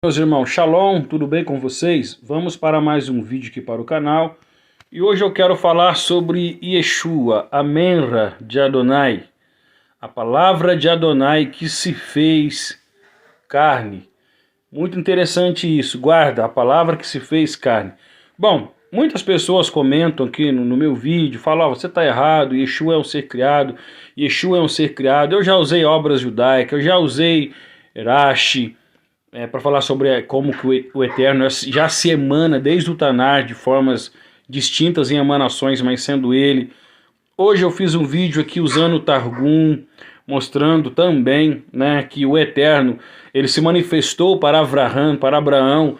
Meus irmãos, Shalom, tudo bem com vocês? Vamos para mais um vídeo aqui para o canal. E hoje eu quero falar sobre Yeshua, a Menra de Adonai. A palavra de Adonai que se fez carne. Muito interessante isso, guarda, a palavra que se fez carne. Bom, muitas pessoas comentam aqui no meu vídeo, falam, você está errado, Yeshua é um ser criado, Yeshua é um ser criado. Eu já usei obras judaicas, eu já usei Rashi, para falar sobre como que o Eterno já se emana desde o Tanar de formas distintas em emanações, mas sendo ele. Hoje eu fiz um vídeo aqui usando o Targum, mostrando também, né, que o Eterno ele se manifestou para Abraão,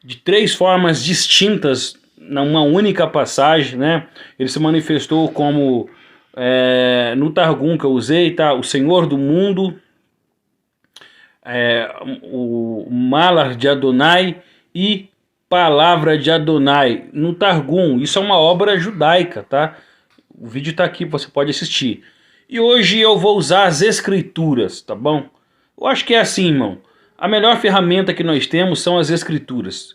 de três formas distintas, numa única passagem, né? Ele se manifestou como, no Targum que eu usei, tá? O Senhor do mundo, o Malar de Adonai e Palavra de Adonai no Targum. Isso é uma obra judaica, tá? O vídeo está aqui, você pode assistir. E hoje eu vou usar as escrituras, tá bom? Eu acho que é assim, irmão. A melhor ferramenta que nós temos são as escrituras.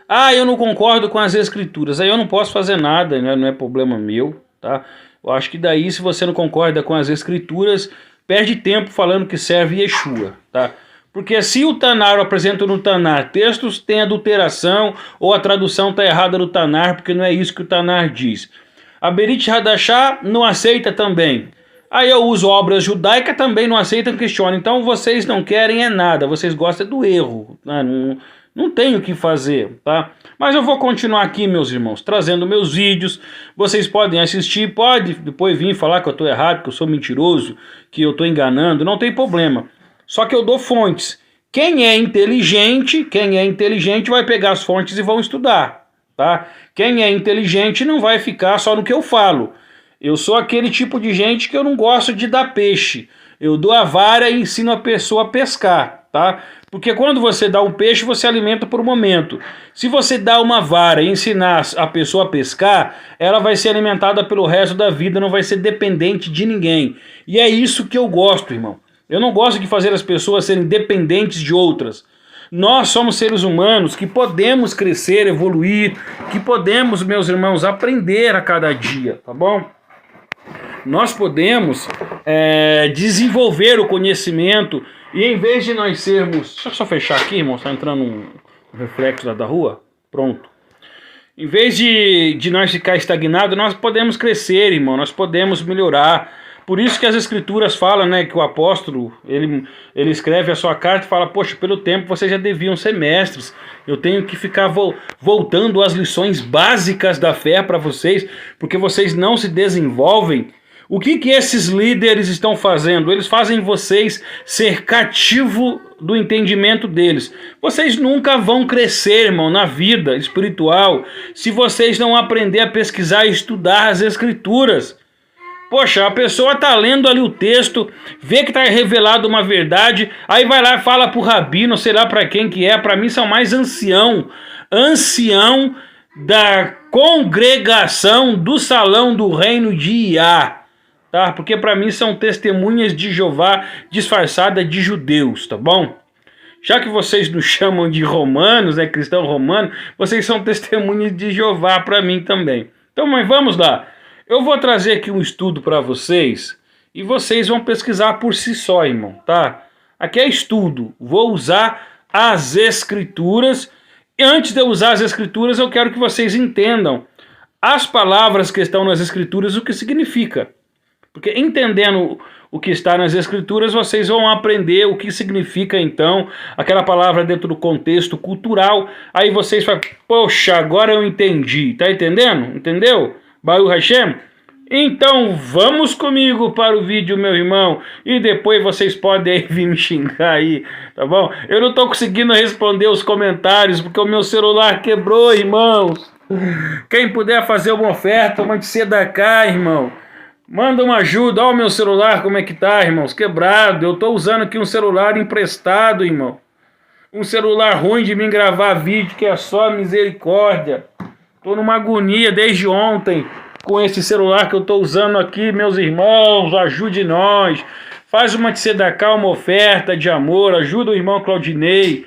Ah, eu não concordo com as escrituras. Aí eu não posso fazer nada, né? Não é problema meu, tá? Eu acho que daí, se você não concorda com as escrituras, perde tempo falando que serve Yeshua, tá? Porque se o Tanar, eu apresento no Tanar, textos têm adulteração ou a tradução está errada no Tanar, porque não é isso que o Tanar diz. A Berit Hadashah não aceita também. Aí eu uso obras judaicas, também não aceitam, questionam. Então vocês não querem nada, vocês gostam do erro, né? Não tem o que fazer, tá? Mas eu vou continuar aqui, meus irmãos, trazendo meus vídeos. Vocês podem assistir, pode depois vir falar que eu estou errado, que eu sou mentiroso, que eu estou enganando, não tem problema. Só que eu dou fontes. Quem é inteligente vai pegar as fontes e vão estudar, tá? Quem é inteligente não vai ficar só no que eu falo. Eu sou aquele tipo de gente que eu não gosto de dar peixe. Eu dou a vara e ensino a pessoa a pescar, tá? Porque quando você dá um peixe, você alimenta por um momento. Se você dá uma vara e ensinar a pessoa a pescar, ela vai ser alimentada pelo resto da vida, não vai ser dependente de ninguém. E é isso que eu gosto, irmão. Eu não gosto de fazer as pessoas serem dependentes de outras. Nós somos seres humanos que podemos crescer, evoluir, que podemos, meus irmãos, aprender a cada dia, tá bom? Nós podemos desenvolver o conhecimento e em vez de nós sermos... Deixa eu só fechar aqui, irmão, está entrando um reflexo lá da rua. Pronto. Em vez de nós ficar estagnados, nós podemos crescer, irmão, nós podemos melhorar. Por isso que as escrituras falam, né, que o apóstolo, ele escreve a sua carta e fala, poxa, pelo tempo vocês já deviam ser mestres, eu tenho que ficar voltando às lições básicas da fé para vocês, porque vocês não se desenvolvem. O que esses líderes estão fazendo? Eles fazem vocês ser cativo do entendimento deles. Vocês nunca vão crescer, irmão, na vida espiritual, se vocês não aprender a pesquisar e estudar as escrituras. Poxa, a pessoa está lendo ali o texto, vê que está revelado uma verdade, aí vai lá e fala para o rabino, sei lá para quem que é, para mim são mais ancião da congregação do salão do reino de Iá, tá? Porque para mim são testemunhas de Jeová disfarçadas de judeus, tá bom? Já que vocês nos chamam de romanos, né, cristão romano, vocês são testemunhas de Jeová para mim também. Então, mas vamos lá. Eu vou trazer aqui um estudo para vocês e vocês vão pesquisar por si só, irmão, tá? Aqui é estudo. Vou usar as escrituras. E antes de eu usar as escrituras, eu quero que vocês entendam as palavras que estão nas escrituras, o que significa. Porque entendendo o que está nas escrituras, vocês vão aprender o que significa, então, aquela palavra dentro do contexto cultural. Aí vocês falam, poxa, agora eu entendi. Tá entendendo? Entendeu? Baruch Hashem? Então vamos comigo para o vídeo, meu irmão, e depois vocês podem aí vir me xingar aí, tá bom? Eu não tô conseguindo responder os comentários porque o meu celular quebrou, irmãos. Quem puder fazer uma oferta, mande tzedakah, irmão. Manda uma ajuda. Olha o meu celular como é que tá, irmãos, quebrado. Eu tô usando aqui um celular emprestado, irmão. Um celular ruim de mim gravar vídeo, que é só misericórdia. Tô numa agonia desde ontem com esse celular que eu tô usando aqui, meus irmãos, ajude nós. Faz uma tzedakah, uma oferta de amor, ajuda o irmão Claudinei.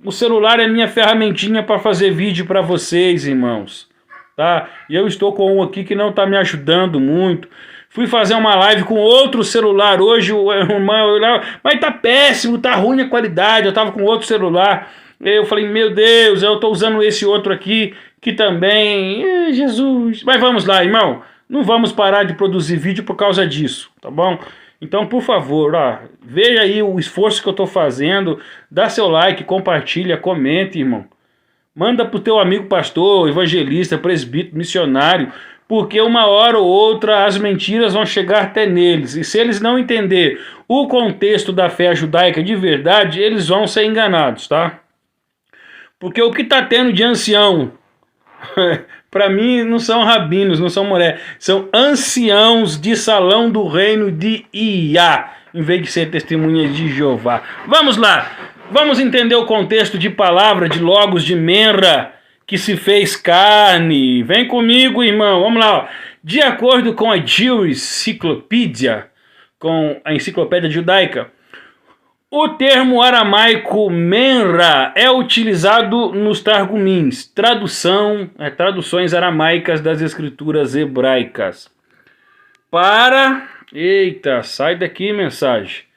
O celular é minha ferramentinha para fazer vídeo para vocês, irmãos. Tá? E eu estou com um aqui que não está me ajudando muito. Fui fazer uma live com outro celular hoje, mas tá péssimo, tá ruim a qualidade. Eu tava com outro celular. Eu falei, meu Deus, eu tô usando esse outro aqui, que também... Jesus... Mas vamos lá, irmão. Não vamos parar de produzir vídeo por causa disso, tá bom? Então, por favor, ó, veja aí o esforço que eu tô fazendo. Dá seu like, compartilha, comente, irmão. Manda pro teu amigo pastor, evangelista, presbítero, missionário, porque uma hora ou outra as mentiras vão chegar até neles. E se eles não entender o contexto da fé judaica de verdade, eles vão ser enganados, tá? Porque o que tá tendo de ancião, para mim não são rabinos, não são mulheres, são anciãos de salão do reino de Iá, em vez de ser testemunhas de Jeová. Vamos lá! Vamos entender o contexto de palavra, de logos, de Menra, que se fez carne. Vem comigo, irmão. Vamos lá. Ó. De acordo com a Jewish Encyclopedia, com a enciclopédia judaica, o termo aramaico Menra é utilizado nos Targumins, traduções aramaicas das escrituras hebraicas. Eita, sai daqui, mensagem.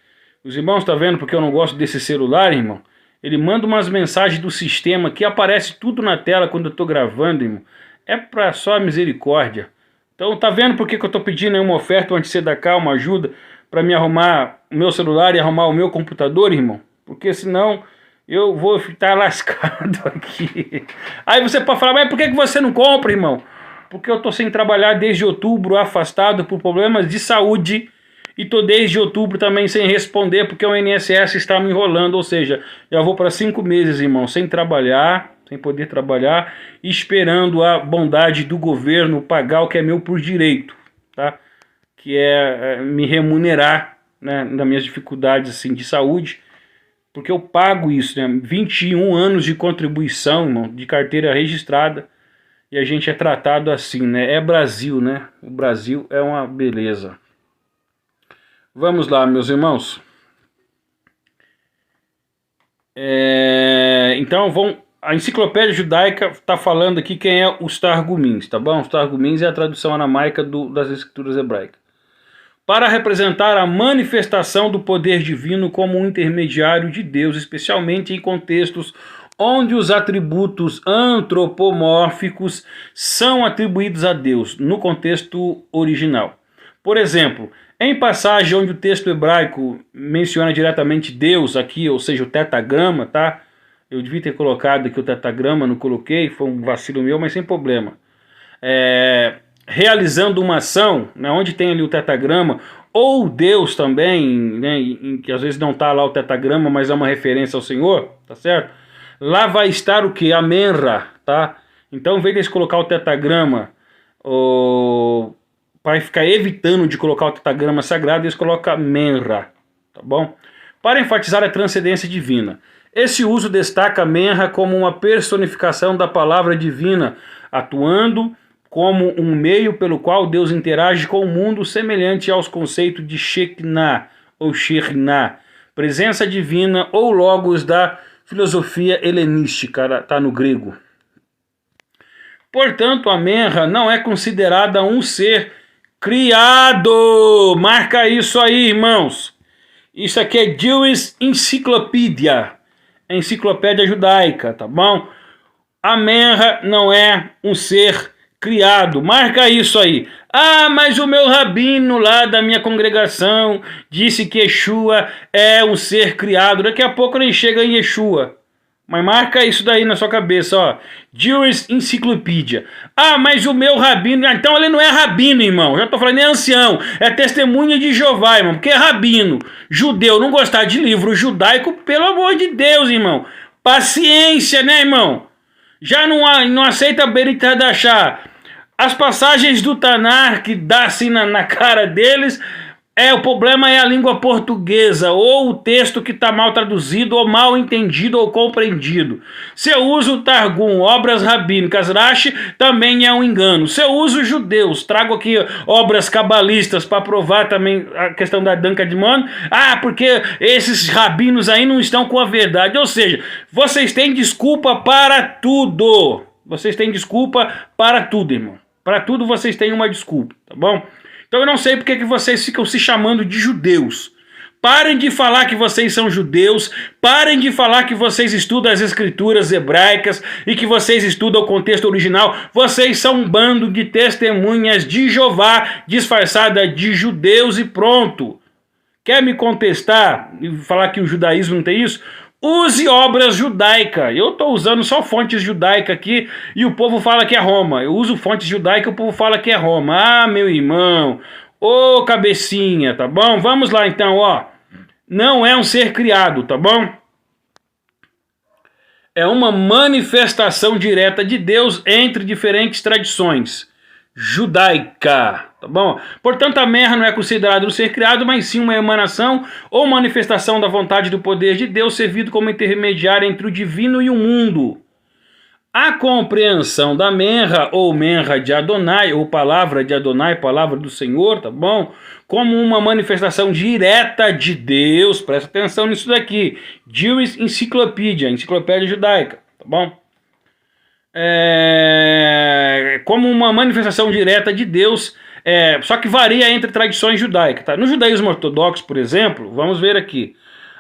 Os irmãos estão vendo porque eu não gosto desse celular, irmão? Ele manda umas mensagens do sistema que aparece tudo na tela quando eu estou gravando, irmão. É para só misericórdia. Então, tá vendo por que eu estou pedindo aí uma oferta, uma tzedakah, uma ajuda para me arrumar o meu celular e arrumar o meu computador, irmão? Porque senão eu vou ficar lascado aqui. Aí você pode falar, mas por que você não compra, irmão? Porque eu estou sem trabalhar desde outubro, afastado por problemas de saúde. E estou desde outubro também sem responder, porque o INSS está me enrolando. Ou seja, já vou para 5 meses, irmão, sem trabalhar, sem poder trabalhar, esperando a bondade do governo pagar o que é meu por direito, tá? Que é me remunerar, né, das minhas dificuldades assim, de saúde, porque eu pago isso, né? 21 anos de contribuição, irmão, de carteira registrada, e a gente é tratado assim, né? É Brasil, né? O Brasil é uma beleza. Vamos lá, meus irmãos. Então, a enciclopédia judaica está falando aqui quem é os Targumins, tá bom? Os Targumins é a tradução aramaica das escrituras hebraicas. Para representar a manifestação do poder divino como um intermediário de Deus, especialmente em contextos onde os atributos antropomórficos são atribuídos a Deus, no contexto original. Por exemplo, em passagem onde o texto hebraico menciona diretamente Deus aqui, ou seja, o tetagrama, tá? Eu devia ter colocado aqui o tetagrama, não coloquei, foi um vacilo meu, mas sem problema. Realizando uma ação, né, onde tem ali o tetagrama, ou Deus também, né, que às vezes não está lá o tetagrama, mas é uma referência ao Senhor, tá certo? Lá vai estar o que? A Menra, tá? Então, em vez de eles colocar o tetagrama, para ficar evitando de colocar o tetagrama sagrado, eles colocam Menra, tá bom? Para enfatizar a transcendência divina. Esse uso destaca Menra como uma personificação da palavra divina, atuando como um meio pelo qual Deus interage com o mundo, semelhante aos conceitos de Shekinah ou Shekhinah, presença divina ou logos da filosofia helenística, tá no grego. Portanto, a Menra não é considerada um ser criado. Marca isso aí, irmãos. Isso aqui é Jewish Encyclopedia, a enciclopédia judaica, tá bom? A Menra não é um ser criado. Marca isso aí. Ah, mas o meu rabino lá da minha congregação disse que Yeshua é um ser criado. Daqui a pouco nem chega em Yeshua. Mas marca isso daí na sua cabeça, ó. Jewish Encyclopedia. Ah, mas o meu rabino... Então ele não é rabino, irmão. Já tô falando, é ancião. É testemunha de Jeová, irmão. Porque é rabino. Judeu não gostar de livro judaico, pelo amor de Deus, irmão. Paciência, né, irmão? Já não aceita Berit Hadashah. As passagens do Tanar que dá assim na cara deles O problema é a língua portuguesa, ou o texto que está mal traduzido, ou mal entendido, ou compreendido. Se eu uso o Targum, obras rabínicas, Rashi, também é um engano. Se eu uso judeus, trago aqui obras cabalistas para provar também a questão da Danca de Mano, porque esses rabinos aí não estão com a verdade. Ou seja, vocês têm desculpa para tudo. Vocês têm desculpa para tudo, irmão. Para tudo vocês têm uma desculpa, tá bom? Então eu não sei porque que vocês ficam se chamando de judeus. Parem de falar que vocês são judeus, parem de falar que vocês estudam as escrituras hebraicas e que vocês estudam o contexto original. Vocês são um bando de testemunhas de Jeová disfarçada de judeus e pronto. Quer me contestar e falar que o judaísmo não tem isso? Use obras judaicas. Eu estou usando só fontes judaicas aqui e o povo fala que é Roma. Eu uso fontes judaicas e o povo fala que é Roma. Meu irmão, ô cabecinha, tá bom? Vamos lá então, ó. Não é um ser criado, tá bom? É uma manifestação direta de Deus entre diferentes tradições judaica, tá bom? Portanto, a Merra não é considerada um ser criado, mas sim uma emanação ou manifestação da vontade do poder de Deus, servido como intermediário entre o divino e o mundo. A compreensão da Merra, ou Merra de Adonai, ou palavra de Adonai, palavra do Senhor, tá bom? Como uma manifestação direta de Deus, presta atenção nisso daqui, Jewish Encyclopedia, enciclopédia judaica, tá bom? Como uma manifestação direta de Deus, só que varia entre tradições judaicas. Tá? No judaísmo ortodoxo, por exemplo, vamos ver aqui,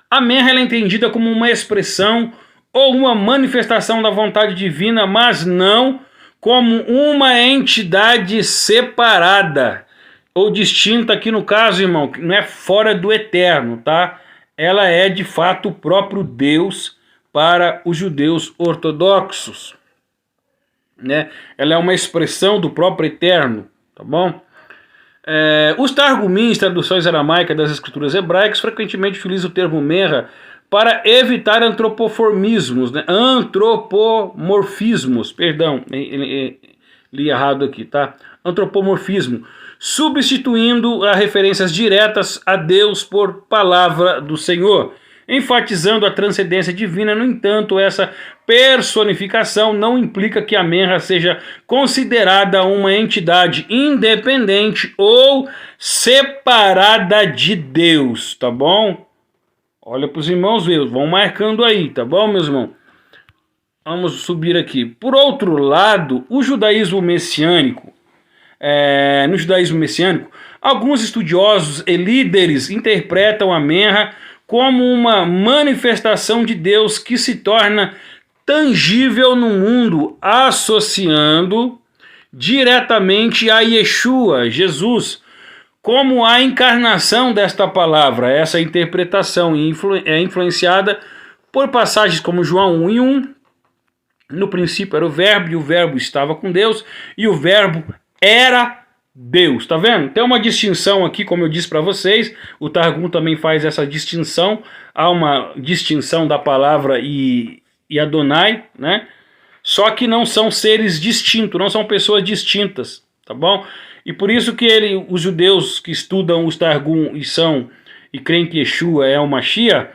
a Merra é entendida como uma expressão ou uma manifestação da vontade divina, mas não como uma entidade separada ou distinta, aqui no caso, irmão, não é fora do eterno, tá? Ela é de fato o próprio Deus para os judeus ortodoxos. Né? Ela é uma expressão do próprio eterno, tá bom? Os targumins, traduções aramaicas das escrituras hebraicas, frequentemente utilizam o termo Merra para evitar antropomorfismos, né? Li errado aqui, tá? Antropomorfismo, substituindo as referências diretas a Deus por palavra do Senhor. Enfatizando a transcendência divina, no entanto, essa personificação não implica que a Merra seja considerada uma entidade independente ou separada de Deus, tá bom? Olha para os irmãos ver, vão marcando aí, tá bom, meus irmãos? Vamos subir aqui. Por outro lado, o judaísmo messiânico, no judaísmo messiânico, alguns estudiosos e líderes interpretam a Merra como uma manifestação de Deus que se torna tangível no mundo, associando diretamente a Yeshua, Jesus, como a encarnação desta palavra. Essa interpretação é influenciada por passagens como João 1:1, no princípio era o verbo, e o verbo estava com Deus, e o verbo era Deus, tá vendo? Tem uma distinção aqui, como eu disse para vocês, o Targum também faz essa distinção, há uma distinção da palavra e Adonai, né? Só que não são seres distintos, não são pessoas distintas, tá bom? E por isso que os judeus que estudam os Targum e creem que Yeshua é o Mashiach,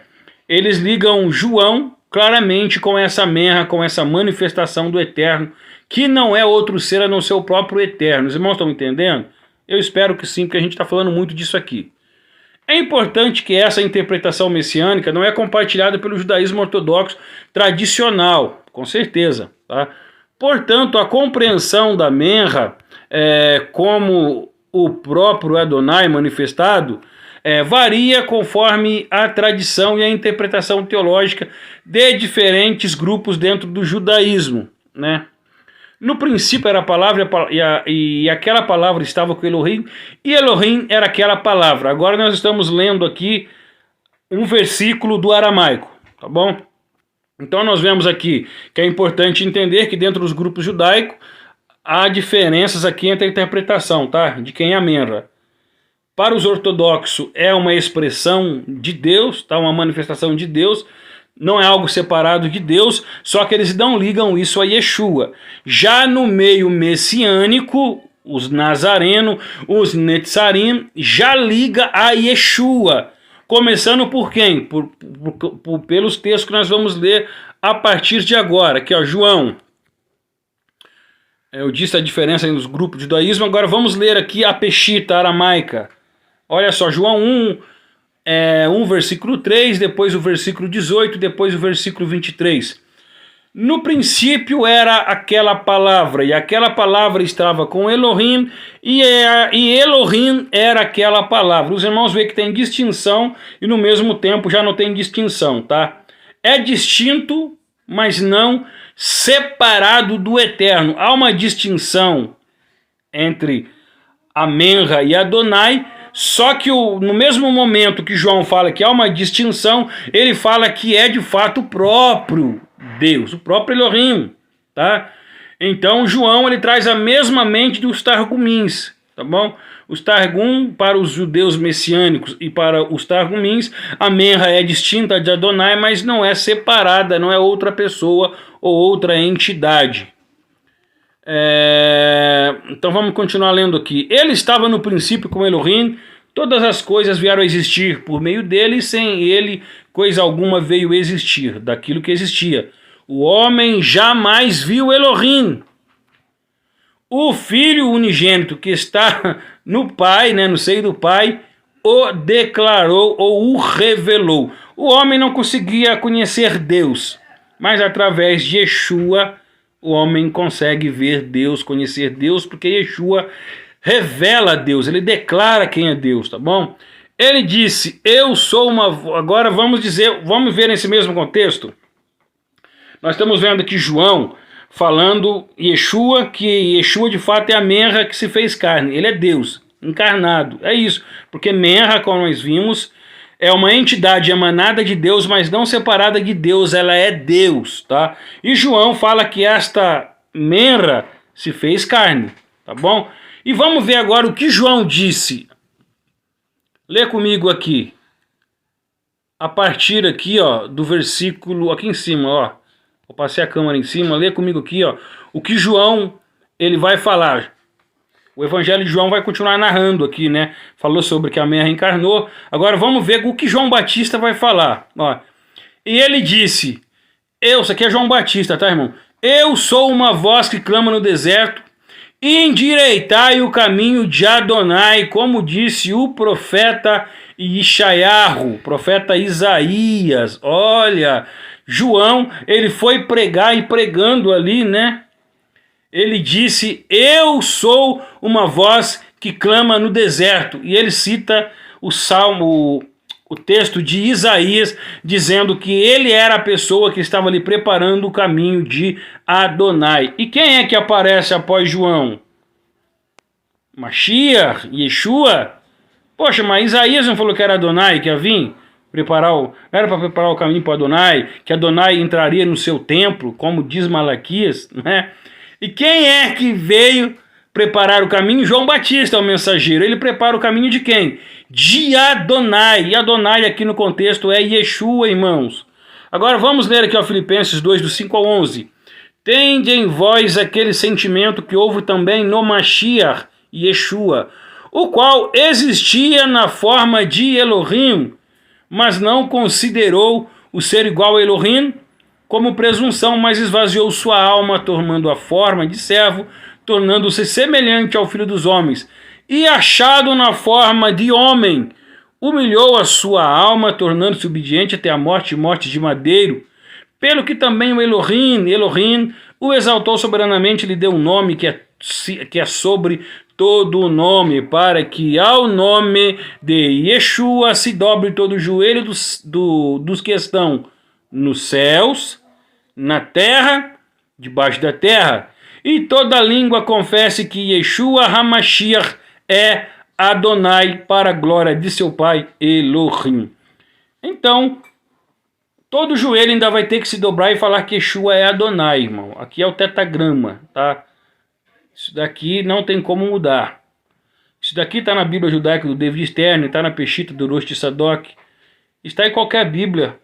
eles ligam João claramente com essa Merra, com essa manifestação do Eterno, que não é outro ser a não ser o próprio Eterno. Os irmãos estão entendendo? Eu espero que sim, porque a gente está falando muito disso aqui. É importante que essa interpretação messiânica não é compartilhada pelo judaísmo ortodoxo tradicional, com certeza. Tá? Portanto, a compreensão da Merra como o próprio Adonai manifestado varia conforme a tradição e a interpretação teológica de diferentes grupos dentro do judaísmo, né? No princípio era a palavra e aquela palavra estava com Elohim, e Elohim era aquela palavra. Agora nós estamos lendo aqui um versículo do aramaico, tá bom? Então nós vemos aqui que é importante entender que dentro dos grupos judaicos há diferenças aqui entre a interpretação, tá? De quem é a Merra. Para os ortodoxos é uma expressão de Deus, tá? Uma manifestação de Deus. Não é algo separado de Deus, só que eles não ligam isso a Yeshua. Já no meio messiânico, os Nazareno, os Netzarim, já liga a Yeshua. Começando por quem? Pelos textos que nós vamos ler a partir de agora. Aqui, ó, João. Eu disse a diferença nos grupos de judaísmo. Agora vamos ler aqui a Peshita aramaica. Olha só, João 1 versículo 3, depois o versículo 18, depois o versículo 23. No princípio era aquela palavra, e aquela palavra estava com Elohim, e Elohim era aquela palavra. Os irmãos veem que tem distinção, e no mesmo tempo já não tem distinção, tá? É distinto, mas não separado do eterno. Há uma distinção entre Amenra e Adonai, só que no mesmo momento que João fala que há uma distinção, ele fala que é de fato o próprio Deus, o próprio Elohim, tá? Então João ele traz a mesma mente dos Targumins, tá bom? Os Targum, para os judeus messiânicos e para os Targumins, a Menra é distinta de Adonai, mas não é separada, não é outra pessoa ou outra entidade. Então vamos continuar lendo aqui. Ele estava no princípio com Elohim, todas as coisas vieram a existir por meio dele, e sem ele coisa alguma veio a existir daquilo que existia. O homem jamais viu Elohim. O Filho unigênito que está no Pai, no seio do Pai, o declarou ou o revelou. O homem não conseguia conhecer Deus, mas através de Yeshua o homem consegue ver Deus, conhecer Deus, porque Yeshua revela Deus, ele declara quem é Deus, tá bom? Ele disse, eu sou uma... Agora vamos ver nesse mesmo contexto. Nós estamos vendo aqui João falando Yeshua, que Yeshua de fato é a Menra que se fez carne, ele é Deus, encarnado, é isso, porque Menra, como nós vimos, é uma entidade emanada de Deus, mas não separada de Deus, ela é Deus, tá? E João fala que esta Menra se fez carne, tá bom? E vamos ver agora o que João disse. Lê comigo aqui. A partir aqui, ó, do versículo aqui em cima, ó. Eu passei a câmera em cima, lê comigo aqui, ó. O que João, ele vai falar. O Evangelho de João vai continuar narrando aqui, né? Falou sobre que a Menra reencarnou. Agora vamos ver o que João Batista vai falar. Ó. E ele disse, isso aqui é João Batista, tá, irmão? Eu sou uma voz que clama no deserto, endireitai o caminho de Adonai, como disse o profeta Ishaiarro, profeta Isaías. Olha, João, ele foi pregar e pregando ali, né? Ele disse, eu sou uma voz que clama no deserto. E ele cita o salmo, o texto de Isaías, dizendo que ele era a pessoa que estava ali preparando o caminho de Adonai. E quem é que aparece após João? Mashiach, Yeshua? Poxa, mas Isaías não falou que era Adonai que ia vir? Não era para preparar o caminho para Adonai, que Adonai entraria no seu templo, como diz Malaquias, né? E quem é que veio preparar o caminho? João Batista é o mensageiro. Ele prepara o caminho de quem? De Adonai. E Adonai aqui no contexto é Yeshua, irmãos. Agora vamos ler aqui, ó, Filipenses 2, do 5 ao 11. Tende em vós aquele sentimento que houve também no Mashiach, Yeshua, o qual existia na forma de Elohim, mas não considerou o ser igual a Elohim como presunção, mas esvaziou sua alma, tomando a forma de servo, tornando-se semelhante ao Filho dos homens. E achado na forma de homem, humilhou a sua alma, tornando-se obediente até a morte de madeiro. Pelo que também o Elohim o exaltou soberanamente, lhe deu um nome que é sobre todo o nome, para que ao nome de Yeshua se dobre todo o joelho dos que estão nos céus, na terra, debaixo da terra, e toda língua confesse que Yeshua HaMashiach é Adonai, para a glória de seu Pai Elohim. Então, todo joelho ainda vai ter que se dobrar e falar que Yeshua é Adonai, irmão. Aqui é o tetagrama, tá? Isso daqui não tem como mudar. Isso daqui está na Bíblia judaica do David Stern, está na Peshita do Rosh Tzadok, está em qualquer Bíblia,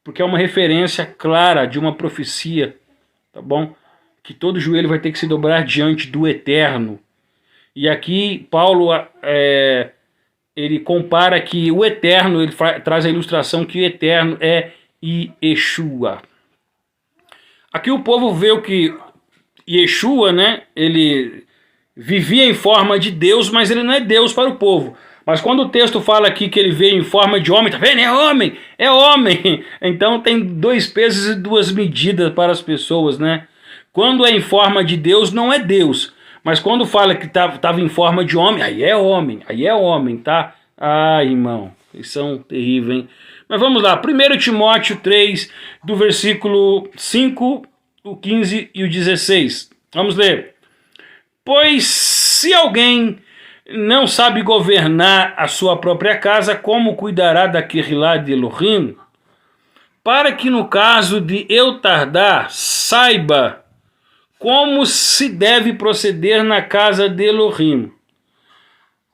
porque é uma referência clara de uma profecia, tá bom? Que todo joelho vai ter que se dobrar diante do Eterno. E aqui Paulo ele compara que o eterno, ele traz a ilustração que o eterno é Yeshua. Aqui o povo vê o que Yeshua, né, ele vivia em forma de Deus, mas ele não é Deus para o povo. Mas quando o texto fala aqui que ele veio em forma de homem, tá vendo? É homem, é homem. Então tem 2 pesos e 2 medidas para as pessoas, né? Quando é em forma de Deus, não é Deus. Mas quando fala que estava em forma de homem, aí é homem, tá? Ah, irmão, eles são terríveis, hein? Mas vamos lá, 1 Timóteo 3, do versículo 5, o 15 e o 16. Vamos ler. Pois se alguém não sabe governar a sua própria casa, como cuidará da Querrilá de Elohim? Para que no caso de eu tardar, saiba como se deve proceder na casa de Elohim,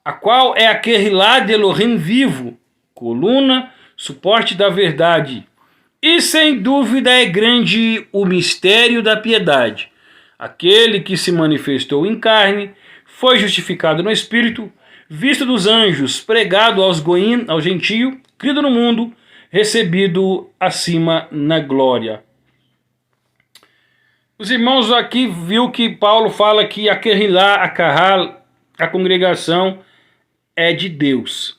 a qual é a Querrilá de Elohim vivo, coluna, suporte da verdade. E sem dúvida é grande o mistério da piedade. Aquele que se manifestou em carne, foi justificado no Espírito, visto dos anjos, pregado aos goim, ao gentio, crido no mundo, recebido acima na glória. Os irmãos aqui viu que Paulo fala que a Querrilá, a Kahal, a congregação é de Deus.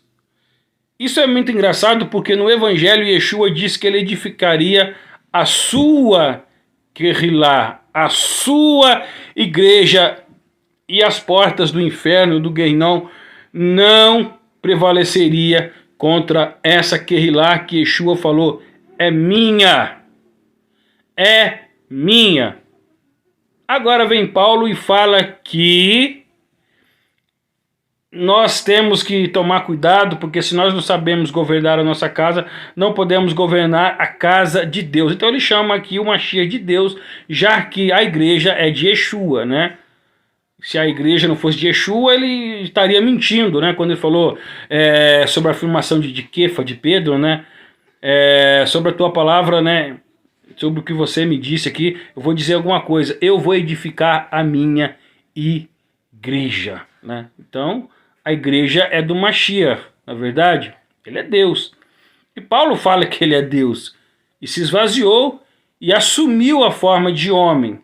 Isso é muito engraçado porque no Evangelho Yeshua diz que ele edificaria a sua Querrilá, a sua igreja, e as portas do inferno, do Gueinom, não prevaleceria contra essa Querrilá que Yeshua falou, é minha. Agora vem Paulo e fala que nós temos que tomar cuidado, porque se nós não sabemos governar a nossa casa, não podemos governar a casa de Deus. Então ele chama aqui o Mashiach de Deus, já que a igreja é de Yeshua, né? Se a igreja não fosse de Yeshua, ele estaria mentindo, né? Quando ele falou sobre a afirmação de Kefa, de Pedro, né? Sobre a tua palavra, né? Sobre o que você me disse aqui, eu vou dizer alguma coisa. Eu vou edificar a minha igreja, né? Então, a igreja é do Mashiach, na verdade. Ele é Deus. E Paulo fala que ele é Deus. E se esvaziou e assumiu a forma de homem.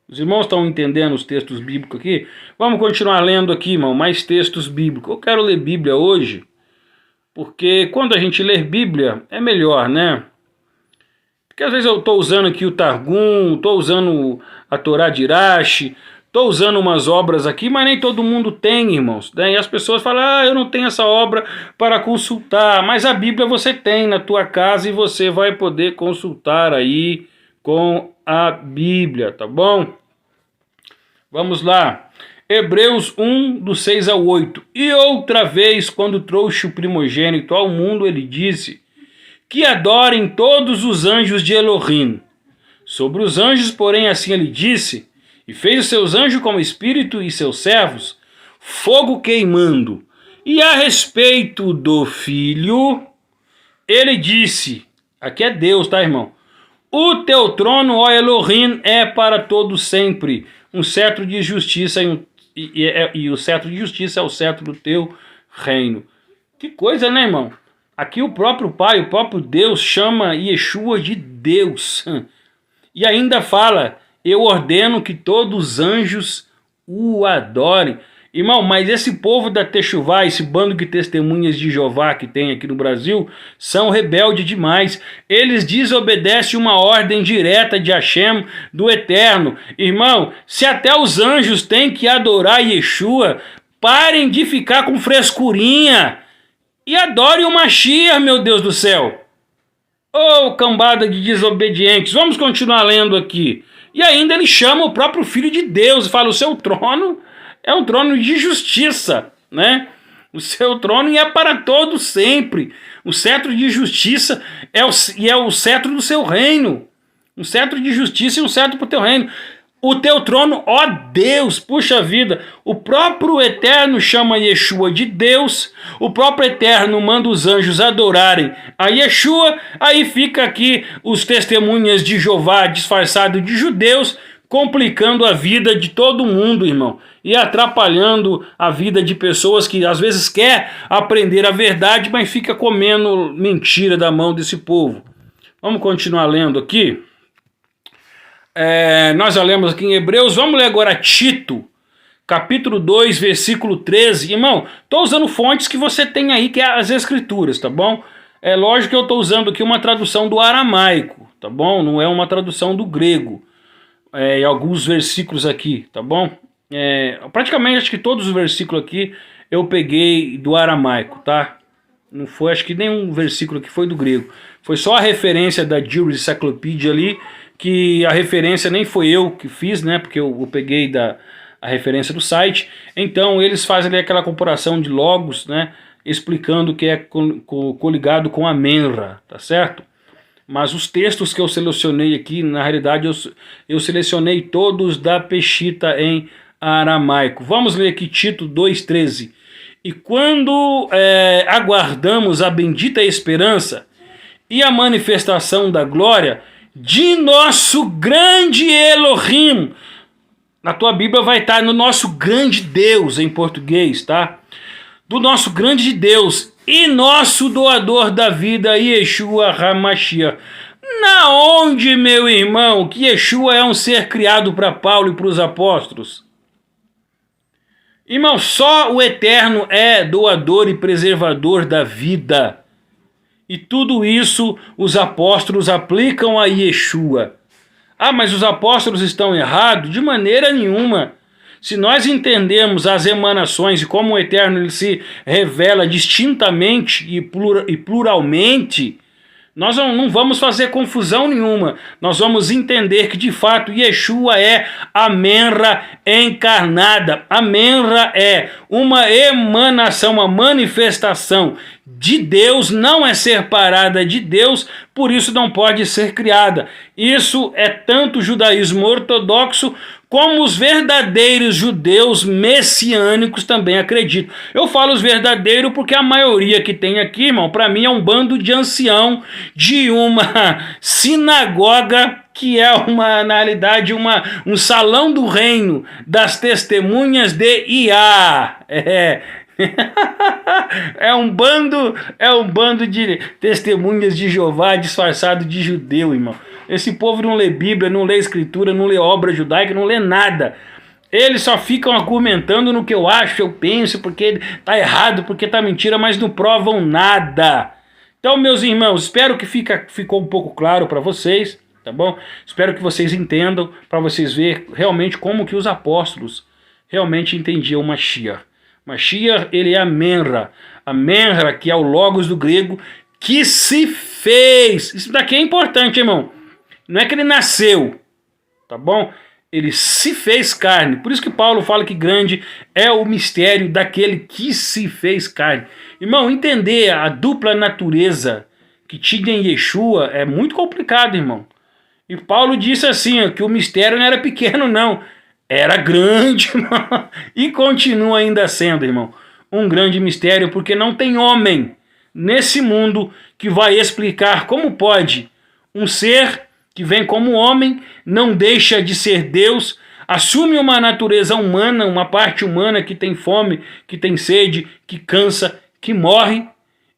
Os irmãos estão entendendo os textos bíblicos aqui? Vamos continuar lendo aqui, irmão, mais textos bíblicos. Eu quero ler Bíblia hoje, porque quando a gente lê Bíblia, é melhor, né? Porque às vezes eu estou usando aqui o Targum, estou usando a Torá de Irache, estou usando umas obras aqui, mas nem todo mundo tem, irmãos. Né? E as pessoas falam, eu não tenho essa obra para consultar, mas a Bíblia você tem na tua casa e você vai poder consultar aí com a Bíblia, tá bom? Vamos lá. Hebreus 1, do 6 ao 8. E outra vez, quando trouxe o primogênito ao mundo, ele disse que adorem todos os anjos de Elohim. Sobre os anjos, porém, assim ele disse, e fez os seus anjos como espírito e seus servos, fogo queimando. E a respeito do filho, ele disse, aqui é Deus, tá, irmão? O teu trono, ó Elohim, é para todo sempre, um cetro de justiça e o cetro de justiça é o cetro do teu reino. Que coisa, né, irmão? Aqui o próprio Pai, o próprio Deus chama Yeshua de Deus. E ainda fala, eu ordeno que todos os anjos o adorem. Irmão, mas esse povo da Techuvá, esse bando de testemunhas de Jeová que tem aqui no Brasil, são rebeldes demais. Eles desobedecem uma ordem direta de Hashem, do Eterno. Irmão, se até os anjos têm que adorar Yeshua, parem de ficar com frescurinha e adorem o Mashiach, meu Deus do céu. Ô, cambada de desobedientes. Vamos continuar lendo aqui. E ainda ele chama o próprio Filho de Deus e fala, o seu trono é um trono de justiça, né? O seu trono é para todo sempre. O cetro de justiça é o cetro do seu reino. Um cetro de justiça e um cetro para o teu reino. O teu trono, ó Deus, puxa vida, o próprio Eterno chama Yeshua de Deus, o próprio Eterno manda os anjos adorarem a Yeshua, aí fica aqui os testemunhas de Jeová disfarçados de judeus, complicando a vida de todo mundo, irmão. e atrapalhando a vida de pessoas que às vezes quer aprender a verdade, mas fica comendo mentira da mão desse povo. Vamos continuar lendo aqui. Nós já lemos aqui em Hebreus, vamos ler agora Tito, capítulo 2, versículo 13. Irmão, estou usando fontes que você tem aí, que é as escrituras, tá bom? É lógico que eu estou usando aqui uma tradução do aramaico, tá bom? Não é uma tradução do grego. Em alguns versículos aqui, tá bom? Praticamente acho que todos os versículos aqui eu peguei do aramaico, tá? Não foi, acho que nenhum versículo aqui foi do grego. Foi só a referência da Jewish Encyclopedia ali, que a referência nem foi eu que fiz, né? Porque eu peguei a referência do site. Então eles fazem ali aquela comparação de logos, né? Explicando que é coligado com a menra, tá certo? Mas os textos que eu selecionei aqui, na realidade eu selecionei todos da Peshitta em aramaico. Vamos ler aqui Tito 2,13. E quando aguardamos a bendita esperança e a manifestação da glória de nosso grande Elohim. Na tua Bíblia vai estar no nosso grande Deus em português, tá? Do nosso grande Deus e nosso doador da vida, Yeshua HaMashiach. Na onde, meu irmão, que Yeshua é um ser criado para Paulo e para os apóstolos? Irmão, só o Eterno é doador e preservador da vida. E tudo isso os apóstolos aplicam a Yeshua. Ah, mas os apóstolos estão errados? De maneira nenhuma. Se nós entendemos as emanações e como o Eterno ele se revela distintamente e pluralmente, nós não vamos fazer confusão nenhuma. Nós vamos entender que de fato Yeshua é a Menra encarnada. A Menra é uma emanação, uma manifestação de Deus, não é separada de Deus, por isso não pode ser criada. Isso é tanto o judaísmo ortodoxo como os verdadeiros judeus messiânicos também acreditam. Eu falo os verdadeiros porque a maioria que tem aqui, irmão, para mim é um bando de ancião de uma sinagoga que é na realidade um salão do reino das testemunhas de Iá. É um bando de testemunhas de Jeová disfarçado de judeu, irmão. Esse povo não lê Bíblia, não lê Escritura, não lê obra judaica, não lê nada. Eles só ficam argumentando no que eu acho, eu penso, porque tá errado, porque tá mentira, mas não provam nada. Então, meus irmãos, espero que ficou um pouco claro para vocês, tá bom? Espero que vocês entendam, para vocês verem realmente como que os apóstolos realmente entendiam o Mashiach. Mashiach, ele é a Menra que é o Logos do grego, que se fez. Isso daqui é importante, irmão. Não é que ele nasceu, tá bom? Ele se fez carne. Por isso que Paulo fala que grande é o mistério daquele que se fez carne. Irmão, entender a dupla natureza que tinha em Yeshua é muito complicado, irmão. E Paulo disse assim, que o mistério não era pequeno, não. Era grande, irmão. E continua ainda sendo, irmão, um grande mistério, porque não tem homem nesse mundo que vai explicar como pode um ser que vem como homem, não deixa de ser Deus, assume uma natureza humana, uma parte humana que tem fome, que tem sede, que cansa, que morre,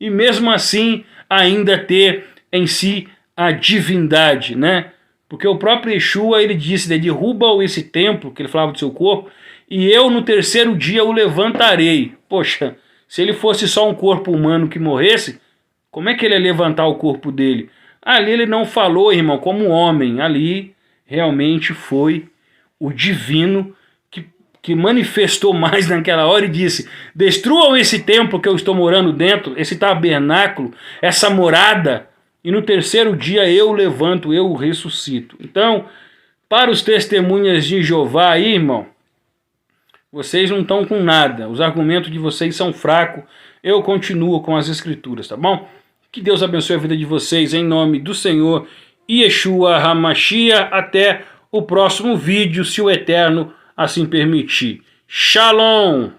e mesmo assim ainda ter em si a divindade, né? Porque o próprio Yeshua, ele disse, derruba esse templo, que ele falava do seu corpo, e eu no terceiro dia o levantarei. Poxa, se ele fosse só um corpo humano que morresse, como é que ele ia levantar o corpo dele? Ali ele não falou, irmão, como homem. Ali realmente foi o divino que manifestou mais naquela hora e disse, destruam esse templo que eu estou morando dentro, esse tabernáculo, essa morada, e no terceiro dia eu levanto, eu ressuscito. Então, para os testemunhas de Jeová aí, irmão, vocês não estão com nada. Os argumentos de vocês são fracos. Eu continuo com as escrituras, tá bom? Que Deus abençoe a vida de vocês em nome do Senhor Yeshua HaMashiach. Até o próximo vídeo, se o Eterno assim permitir. Shalom!